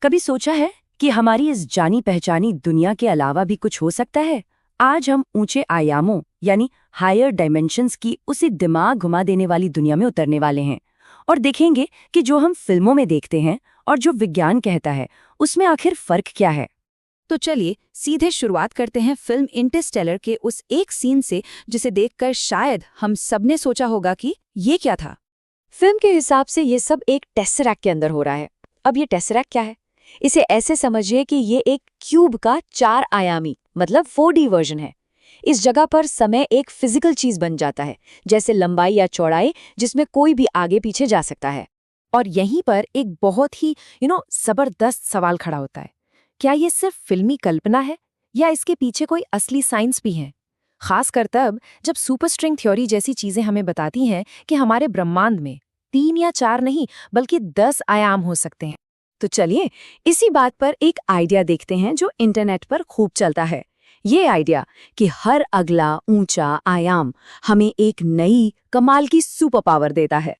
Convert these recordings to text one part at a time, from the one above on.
कभी सोचा है कि हमारी इस जानी पहचानी दुनिया के अलावा भी कुछ हो सकता है? आज हम ऊंचे आयामों यानी हायर डायमेंशंस की उसी दिमाग घुमा देने वाली दुनिया में उतरने वाले हैं और देखेंगे कि जो हम फिल्मों में देखते हैं और जो विज्ञान कहता है उसमें आखिर फर्क क्या है। तो चलिए सीधे शुरुआत करते हैं फिल्म इंटरस्टेलर के उस एक सीन से जिसे देखकर शायद हम सबने सोचा होगा कि ये क्या था। फिल्म के हिसाब से ये सब एक टेसरैक्ट के अंदर हो रहा है। अब ये टेसरैक्ट क्या है? इसे ऐसे समझिए कि ये एक क्यूब का 4 आयामी मतलब 4D वर्जन है। इस जगह पर समय एक फिजिकल चीज बन जाता है, जैसे लंबाई या चौड़ाई, जिसमें कोई भी आगे पीछे जा सकता है। और यहीं पर एक बहुत ही जबरदस्त सवाल खड़ा होता है। क्या ये सिर्फ फिल्मी कल्पना है या इसके पीछे कोई असली साइंस भी है? खासकर तब जब सुपर स्ट्रिंग थ्योरी जैसी चीजें हमें बताती हैं कि हमारे ब्रह्मांड में 3 या 4 नहीं बल्कि 10 आयाम हो सकते हैं। तो चलिए इसी बात पर एक आइडिया देखते हैं जो इंटरनेट पर खूब चलता है। ये आइडिया कि हर अगला ऊंचा आयाम हमें एक नई कमाल की सुपर पावर देता है।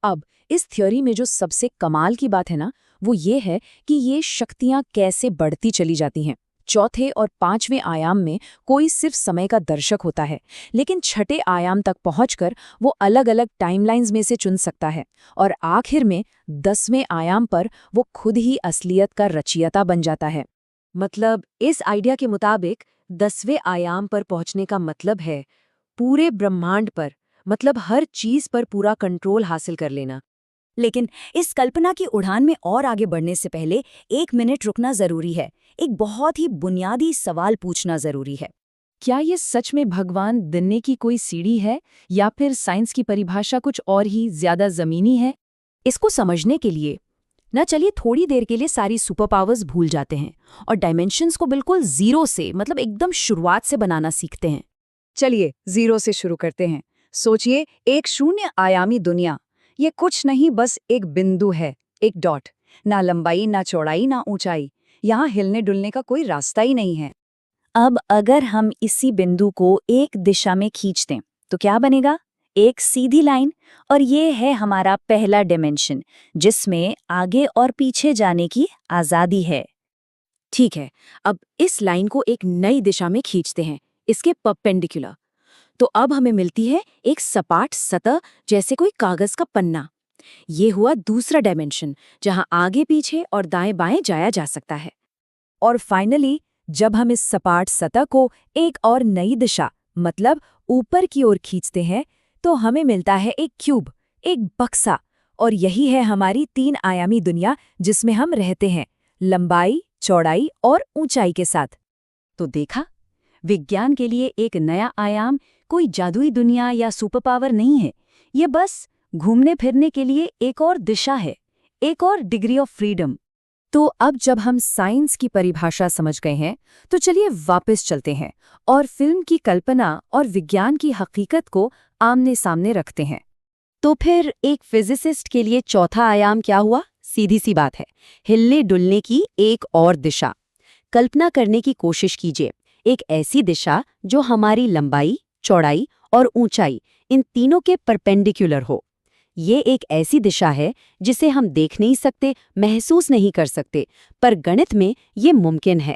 अब इस थ्योरी में जो सबसे कमाल की बात है ना, वो ये है कि ये शक्तियां कैसे बढ़ती चली जाती हैं। चौथे और 5वें आयाम में कोई सिर्फ समय का दर्शक होता है, लेकिन छठे आयाम तक पहुंचकर वो अलग अलग टाइमलाइंस में से चुन सकता है और आखिर में 10वें आयाम पर वो खुद ही असलियत का रचयिता बन जाता है। मतलब इस आइडिया के मुताबिक 10वें आयाम पर पहुंचने का मतलब है पूरे ब्रह्मांड पर, मतलब हर चीज पर पूरा कंट्रोल हासिल कर लेना। लेकिन इस कल्पना की उड़ान में और आगे बढ़ने से पहले 1 मिनट रुकना जरूरी है। एक बहुत ही बुनियादी सवाल पूछना जरूरी है। क्या ये सच में भगवान बनने की कोई सीढ़ी है या फिर साइंस की परिभाषा कुछ और ही ज्यादा जमीनी है? इसको समझने के लिए चलिए थोड़ी देर के लिए सारी सुपर पावर्स भूल जाते हैं और डायमेंशंस को बिल्कुल जीरो से, मतलब एकदम शुरुआत से बनाना सीखते हैं। चलिए जीरो से शुरू करते हैं। सोचिए एक 0 आयामी दुनिया। ये कुछ नहीं, बस एक बिंदु है, एक डॉट। ना लंबाई, ना चौड़ाई, ना ऊंचाई। यहाँ हिलने डुलने का कोई रास्ता ही नहीं है। अब अगर हम इसी बिंदु को एक दिशा में खींच दें तो क्या बनेगा? एक सीधी लाइन। और ये है हमारा पहला डायमेंशन, जिसमें आगे और पीछे जाने की आज़ादी है। ठीक है, अब इस लाइन को एक नई दिशा में खींचते हैं, इसके परपेंडिकुलर। तो अब हमें मिलती है एक सपाट सतह, जैसे कोई कागज का पन्ना। ये हुआ दूसरा डायमेंशन, जहां आगे पीछे और दाएं बाएं जाया जा सकता है। और फाइनली जब हम इस सपाट सतह को एक और नई दिशा, मतलब ऊपर की ओर खींचते हैं, तो हमें मिलता है एक क्यूब, एक बक्सा। और यही है हमारी 3 आयामी दुनिया जिसमें हम रहते हैं, लंबाई, चौड़ाई और ऊंचाई के साथ। तो देखा, विज्ञान के लिए एक नया आयाम कोई जादुई दुनिया या सुपर पावर नहीं है। ये बस घूमने फिरने के लिए एक और दिशा है, एक और डिग्री ऑफ फ्रीडम। तो अब जब हम साइंस की परिभाषा समझ गए हैं, तो चलिए वापस चलते हैं और फिल्म की कल्पना और विज्ञान की हकीकत को आमने सामने रखते हैं। तो फिर एक फिजिसिस्ट के लिए चौथा आयाम क्या हुआ? सीधी सी बात है, हिलने डुलने की एक और दिशा। कल्पना करने की कोशिश कीजिए, एक ऐसी दिशा जो हमारी लंबाई, चौड़ाई और ऊंचाई, इन तीनों के परपेंडिकुलर हो। ये एक ऐसी दिशा है जिसे हम देख नहीं सकते, महसूस नहीं कर सकते, पर गणित में ये मुमकिन है।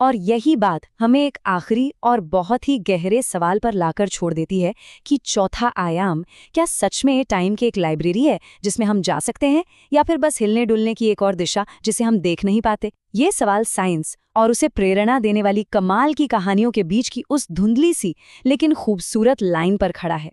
और यही बात हमें एक आखिरी और बहुत ही गहरे सवाल पर लाकर छोड़ देती है कि चौथा आयाम क्या सच में टाइम की एक लाइब्रेरी है जिसमें हम जा सकते हैं, या फिर बस हिलने डुलने की एक और दिशा जिसे हम देख नहीं पाते? ये सवाल साइंस और उसे प्रेरणा देने वाली कमाल की कहानियों के बीच की उस धुंधली सी लेकिन खूबसूरत लाइन पर खड़ा है।